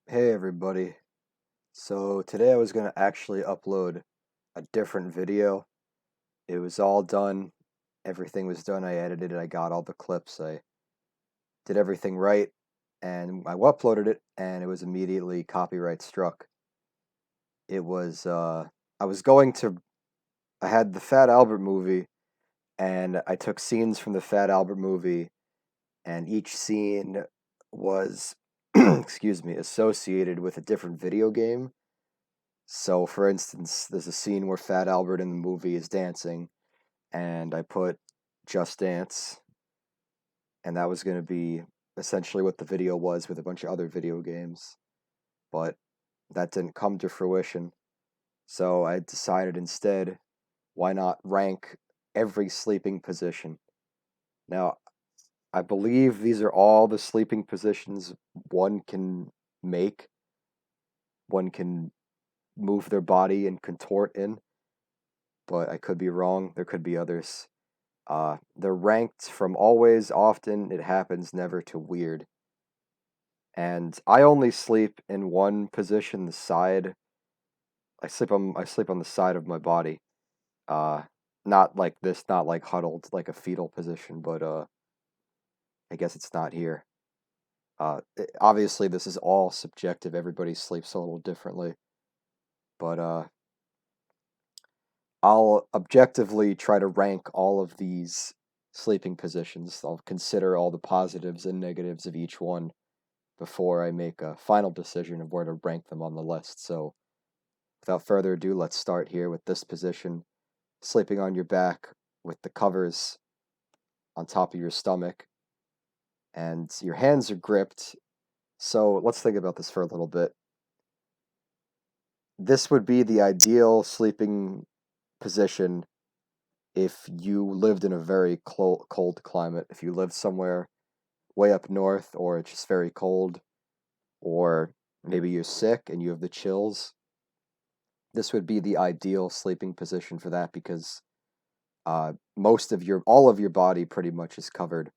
Hey everybody. So today I was going to actually upload a different video. It was all done. Everything was done. I edited it. I got all the clips. I did everything right and I uploaded it and it was immediately copyright struck. It was I was going to I had the Fat Albert movie and I took scenes from the Fat Albert movie and each scene was excuse me, associated with a different video game. So, for instance, there's a scene where Fat Albert in the movie is dancing, and I put Just Dance, and that was going to be essentially what the video was with a bunch of other video games. But that didn't come to fruition. So I decided instead, why not rank every sleeping position? Now, I believe these are all the sleeping positions one can make, one can move their body and contort in, but I could be wrong. There could be others. They're ranked from always, often, it happens, never to weird. And I only sleep in one position, the side. I sleep on the side of my body. Uh, Not like this, not like huddled like a fetal position, but I guess it's not here. Obviously this is all subjective. Everybody sleeps a little differently, but I'll objectively try to rank all of these sleeping positions. I'll consider all the positives and negatives of each one before I make a final decision of where to rank them on the list. So, without further ado, let's start here with this position, sleeping on your back with the covers on top of your stomach, and your hands are gripped. So, let's think about this for a little bit. This would be the ideal sleeping position if you lived in a very cold climate. If you lived somewhere way up north, or it's just very cold, or maybe you're sick and you have the chills, this would be the ideal sleeping position for that because all of your body pretty much is covered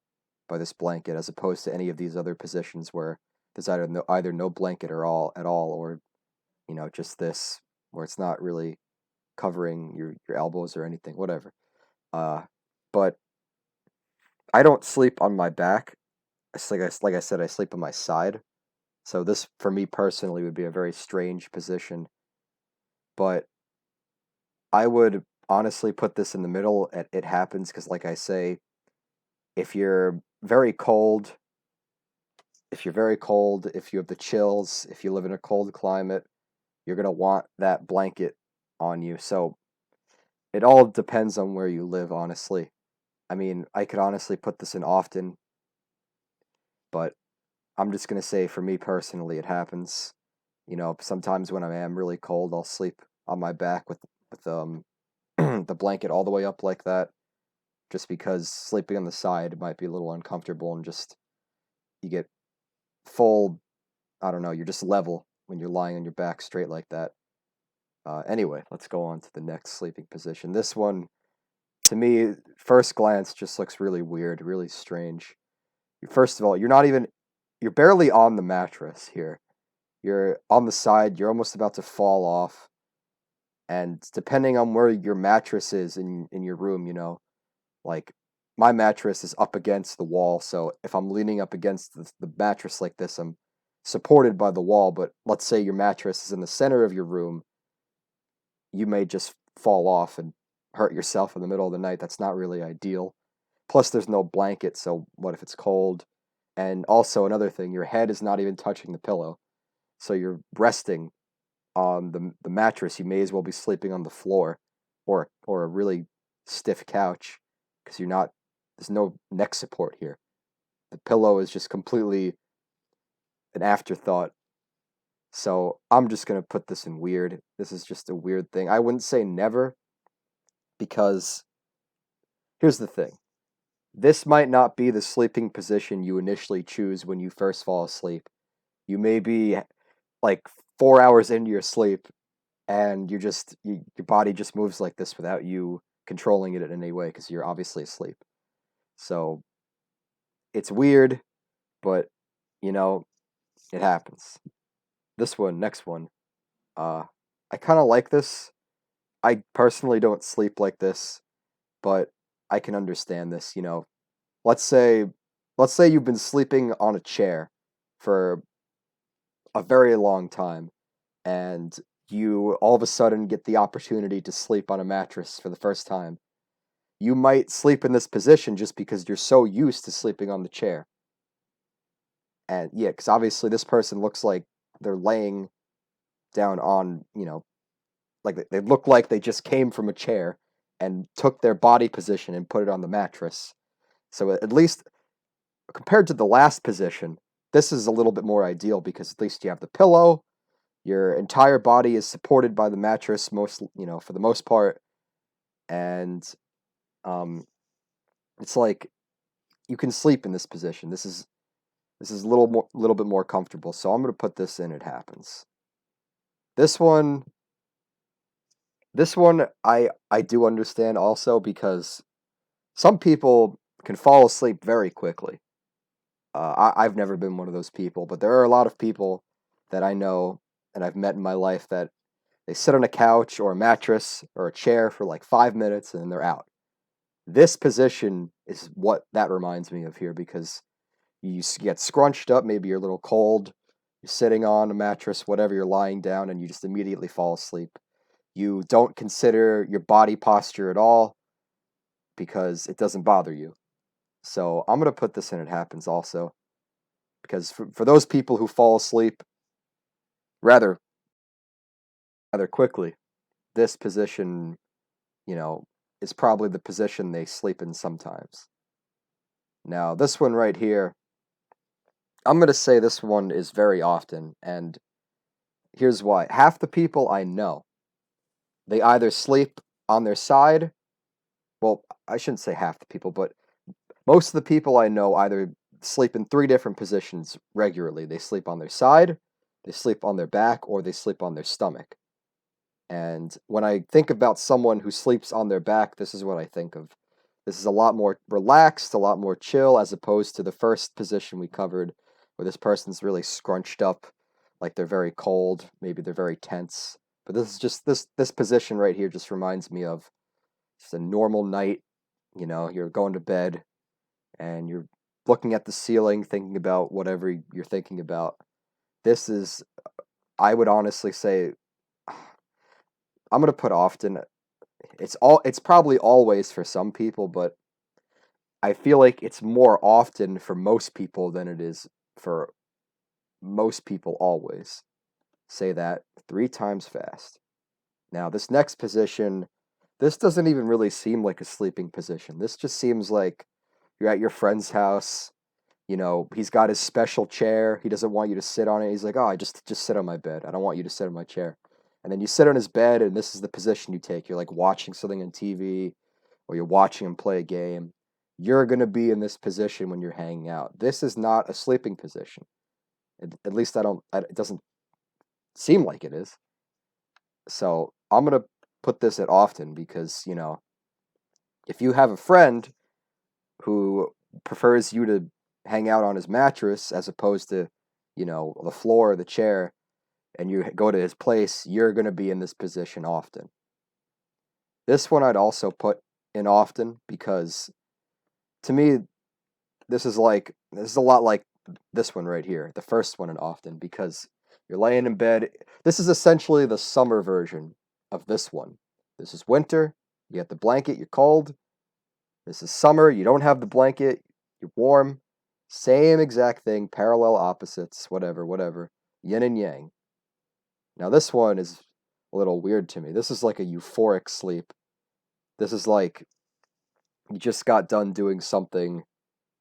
by this blanket, as opposed to any of these other positions where there's either no blanket or all at all, or just this where it's not really covering your elbows or anything, whatever. Uh, but I don't sleep on my back. Like I said, I sleep on my side. So this, for me personally, would be a very strange position. But I would honestly put this in the middle. It happens because, like I say, if you're very cold, if you have the chills, if you live in a cold climate, you're gonna want that blanket on you. So it all depends on where you live, honestly. I mean, I could honestly put this in often, but I'm just gonna say for me personally, it happens. Sometimes when I am really cold, I'll sleep on my back with the blanket all the way up like that, just because sleeping on the side might be a little uncomfortable and just you get full, I don't know, you're just level when you're lying on your back straight like that. Anyway, let's go on to the next sleeping position. This one, to me, first glance, just looks really weird, really strange. First of all, you're barely on the mattress here. You're on the side, you're almost about to fall off. And depending on where your mattress is in your room, like my mattress is up against the wall, so if I'm leaning up against the mattress like this, I'm supported by the wall. But let's say your mattress is in the center of your room, you may just fall off and hurt yourself in the middle of the night. That's not really ideal. Plus, there's no blanket, so what if it's cold? And also, another thing, your head is not even touching the pillow, so you're resting on the mattress. You may as well be sleeping on the floor or a really stiff couch because there's no neck support here. The pillow is just completely an afterthought. So I'm just gonna put this in weird. This is just a weird thing. I wouldn't say never, because here's the thing. This might not be the sleeping position you initially choose when you first fall asleep. You may be like 4 hours into your sleep and your body just moves like this without you controlling it in any way because you're obviously asleep. So it's weird, but you know, it happens. this one, next one. Uh, I kind of like this. I personally don't sleep like this, but I can understand this. Let's say, let's say you've been sleeping on a chair for a very long time, and you all of a sudden get the opportunity to sleep on a mattress for the first time. You might sleep in this position just because you're so used to sleeping on the chair. And yeah, because obviously this person looks like they're laying down on, like they look like they just came from a chair and took their body position and put it on the mattress. So at least compared to the last position, this is a little bit more ideal because at least you have the pillow, your entire body is supported by the mattress for the most part, and um, it's like you can sleep in this position. This is little bit more comfortable. So I'm gonna put this in. It happens. This one, this one, I do understand also because some people can fall asleep very quickly. I've never been one of those people, but there are a lot of people that I know and I've met in my life that they sit on a couch or a mattress or a chair for like 5 minutes and then they're out. This position is what that reminds me of here because you get scrunched up, maybe you're a little cold, you're sitting on a mattress, whatever, you're lying down, and you just immediately fall asleep. You don't consider your body posture at all because it doesn't bother you. So I'm going to put this in. It happens also because for those people who fall asleep rather rather quickly, this position, you know, is probably the position they sleep in sometimes. Now, this one right here, I'm going to say this one is very often, and here's why. Half the people I know, they either sleep on their side. Well, I shouldn't say half the people, but most of the people I know either sleep in three different positions regularly. They sleep on their side, they sleep on their back, or they sleep on their stomach. And when I think about someone who sleeps on their back, this is what I think of. This is a lot more relaxed, a lot more chill, as opposed to the first position we covered, where this person's really scrunched up, like they're very cold, maybe they're very tense. But this is just this position right here just reminds me of just a normal night. You're going to bed and you're looking at the ceiling, thinking about whatever you're thinking about. This is, I would honestly say, I'm gonna put often. It's probably always for some people, but I feel like it's more often for most people than it is for most people always. Say that 3 times fast. Now, this next position, this doesn't even really seem like a sleeping position. This just seems like you're at your friend's house. He's got his special chair. He doesn't want you to sit on it. He's like, "Oh, I just sit on my bed. I don't want you to sit on my chair." And then you sit on his bed, and this is the position you take. You're like watching something on TV, or you're watching him play a game. You're gonna be in this position when you're hanging out. This is not a sleeping position. At least I don't. It doesn't seem like it is. So I'm gonna put this at often because if you have a friend who prefers you to hang out on his mattress as opposed to, the floor or the chair, and you go to his place, you're going to be in this position often. This one I'd also put in often because to me, this is a lot like this one right here, the first one in often, because you're laying in bed. This is essentially the summer version of this one. This is winter, you got the blanket, you're cold. This is summer, you don't have the blanket, you're warm. Same exact thing, parallel opposites, whatever, whatever. Yin and yang. Now, this one is a little weird to me. This is like a euphoric sleep. This is like you just got done doing something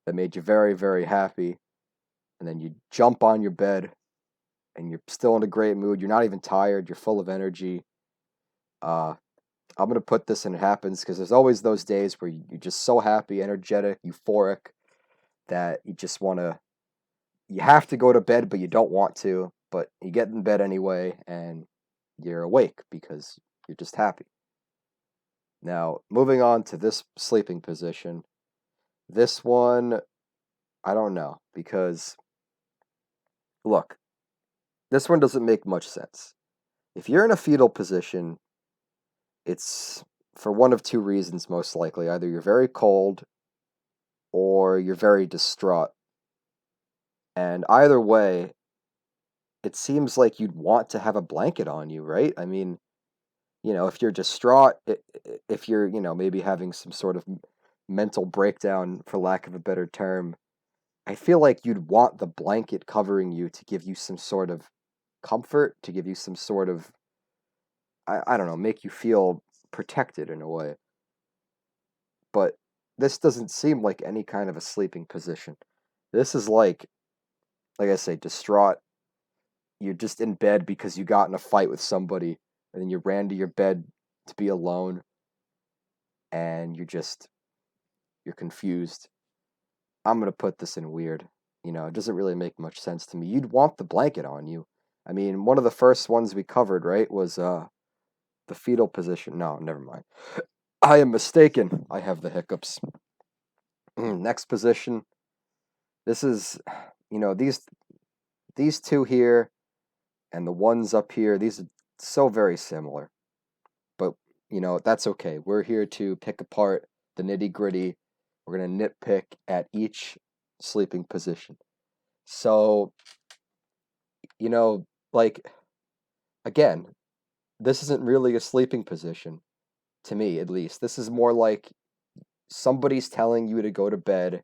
that made you very, very happy, and then you jump on your bed and you're still in a great mood. You're not even tired, you're full of energy. Uh, I'm going to put this in it happens because there's always those days where you're just so happy, energetic, euphoric that you have to go to bed, but you don't want to, but you get in bed anyway and you're awake because you're just happy. Now, moving on to this sleeping position. This one, I don't know because look, This one doesn't make much sense. If you're in a fetal position, it's for one of two reasons, most likely. Either you're very cold or you're very distraught. And either way, it seems like you'd want to have a blanket on you, right? I mean, if you're distraught, if you're, maybe having some sort of mental breakdown, for lack of a better term, I feel like you'd want the blanket covering you to give you some sort of comfort, to give you some sort of, I don't know, make you feel protected in a way. But this doesn't seem like any kind of a sleeping position. This is like I say, distraught. You're just in bed because you got in a fight with somebody, and then you ran to your bed to be alone, and you're confused. I'm gonna put this in weird. It doesn't really make much sense to me. You'd want the blanket on you. I mean, one of the first ones we covered, right, was the fetal position. No, never mind. I am mistaken. I have the hiccups. Next position. This is, these two here and the ones up here. These are so very similar. But, that's okay. We're here to pick apart the nitty-gritty. We're going to nitpick at each sleeping position. So, like, again, this isn't really a sleeping position, to me at least. This is more like somebody's telling you to go to bed.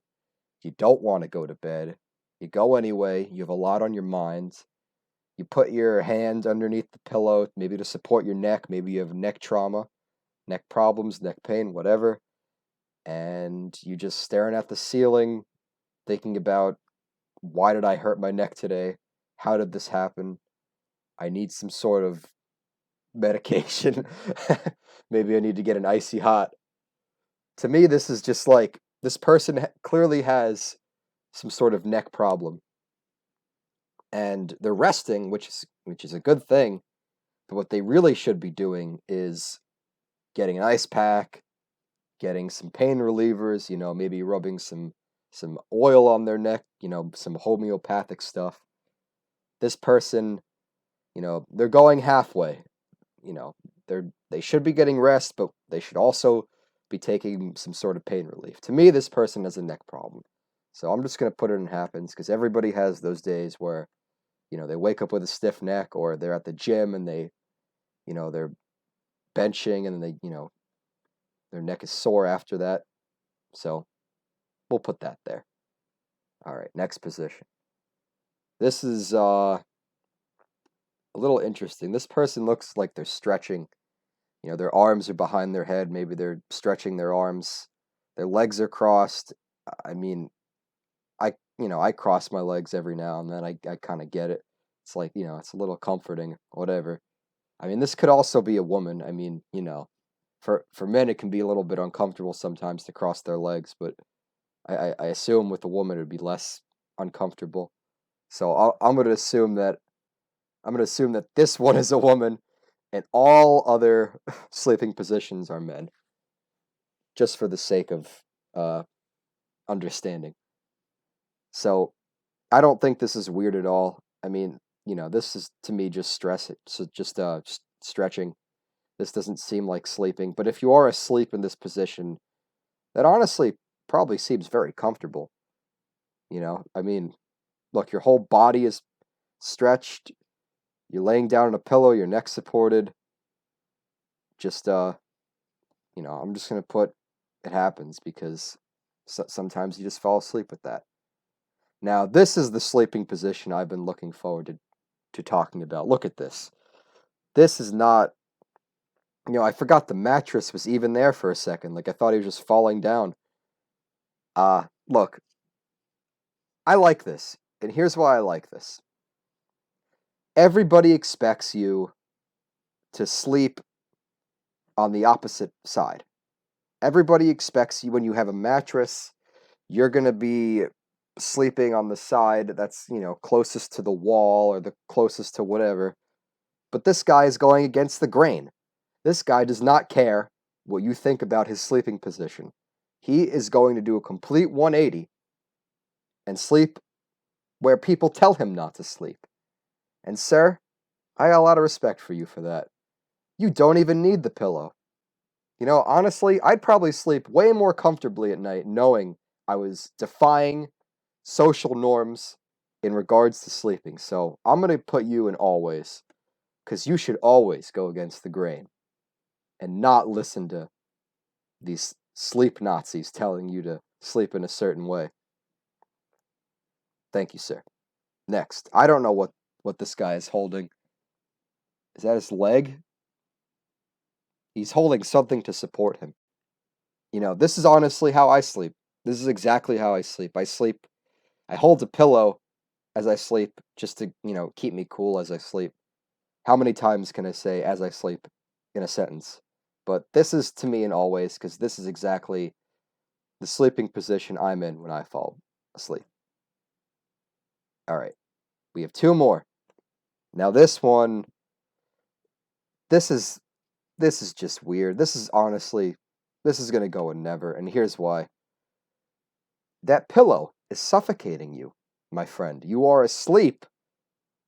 You don't want to go to bed. You go anyway. You have a lot on your mind. You put your hand underneath the pillow, maybe to support your neck. Maybe you have neck trauma, neck problems, neck pain, whatever. And you just staring at the ceiling, thinking about, why did I hurt my neck today? How did this happen? I need some sort of medication. Maybe I need to get an icy hot. To me, this is just like this person clearly has some sort of neck problem, and they're resting, which is a good thing. But what they really should be doing is getting an ice pack, getting some pain relievers, maybe rubbing some oil on their neck, some homeopathic stuff. This person, they're going halfway. They should be getting rest, but they should also be taking some sort of pain relief. To me, this person has a neck problem. So I'm just going to put it in happens, because everybody has those days where, they wake up with a stiff neck, or they're at the gym and they're benching and their neck is sore after that. So we'll put that there. All right, next position. This is a little interesting. This person looks like they're stretching. Their arms are behind their head. Maybe they're stretching their arms. Their legs are crossed. I mean, I cross my legs every now and then. I kind of get it. It's like, it's a little comforting, whatever. I mean, this could also be a woman. I mean, for men, it can be a little bit uncomfortable sometimes to cross their legs, but I assume with a woman, it would be less uncomfortable. So I'm going to assume that this one is a woman, and all other sleeping positions are men, just for the sake of understanding. So I don't think this is weird at all. I mean, this is to me just stretching. This doesn't seem like sleeping. But if you are asleep in this position, that honestly probably seems very comfortable. I mean, look, your whole body is stretched. You're laying down on a pillow, your neck supported. Just I'm just gonna put it happens, because sometimes you just fall asleep with that. Now, this is the sleeping position I've been looking forward to talking about. Look at this. This is not, I forgot the mattress was even there for a second. Like, I thought he was just falling down. Look, I like this. And here's why I like this. Everybody expects you to sleep on the opposite side. Everybody expects you, when you have a mattress, you're going to be sleeping on the side that's, closest to the wall or the closest to whatever. But this guy is going against the grain. This guy does not care what you think about his sleeping position. He is going to do a complete 180 and sleep where people tell him not to sleep. And sir, I got a lot of respect for you for that. You don't even need the pillow. You know, honestly, I'd probably sleep way more comfortably at night knowing I was defying social norms in regards to sleeping. So I'm going to put you in always, because you should always go against the grain and not listen to these sleep Nazis telling you to sleep in a certain way. Thank you, sir. Next, I don't know what this guy is holding. Is that his leg? He's holding something to support him. You know, this is honestly how I sleep. This is exactly how I sleep. I hold a pillow as I sleep just to, keep me cool as I sleep. How many times can I say as I sleep in a sentence? But this is to me an always, because this is exactly the sleeping position I'm in when I fall asleep. All right, we have two more. Now this one, this is this is just weird. This is gonna go in never, and here's why. That pillow is suffocating you, my friend. You are asleep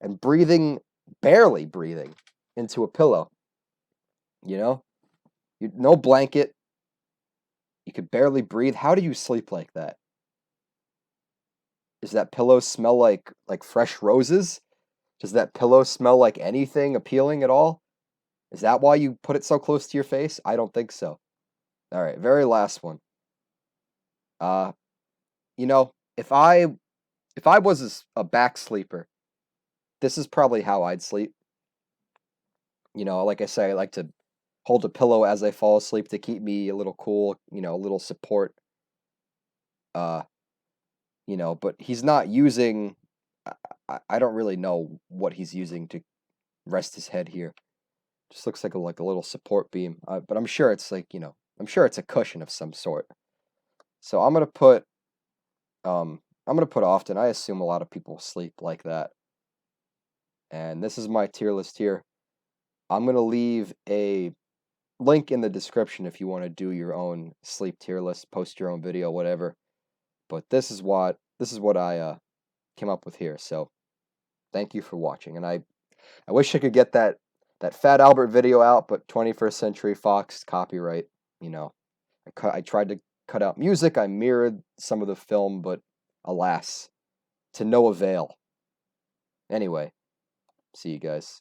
and breathing, barely breathing, into a pillow. You know, no blanket. You could barely breathe. How do you sleep like that? Does that pillow smell like fresh roses? Does that pillow smell like anything appealing at all? Is that why you put it so close to your face? I don't think so. All right, very last one. Uh, you know, if I was a back sleeper, this is probably how I'd sleep. You know, like I say, I like to hold a pillow as I fall asleep to keep me a little cool, a little support. Uh, but he's not using. I don't really know what he's using to rest his head here. Just looks like a little support beam, but I'm sure it's I'm sure it's a cushion of some sort. So I'm gonna put often. I assume a lot of people sleep like that, and this is my tier list here. I'm gonna leave a link in the description if you want to do your own sleep tier list, post your own video, whatever. But this is what I came up with here. So thank you for watching, and I wish I could get that Fat Albert video out, but 21st Century Fox copyright. You know, I tried to cut out music. I mirrored some of the film, but alas, to no avail. Anyway, see you guys.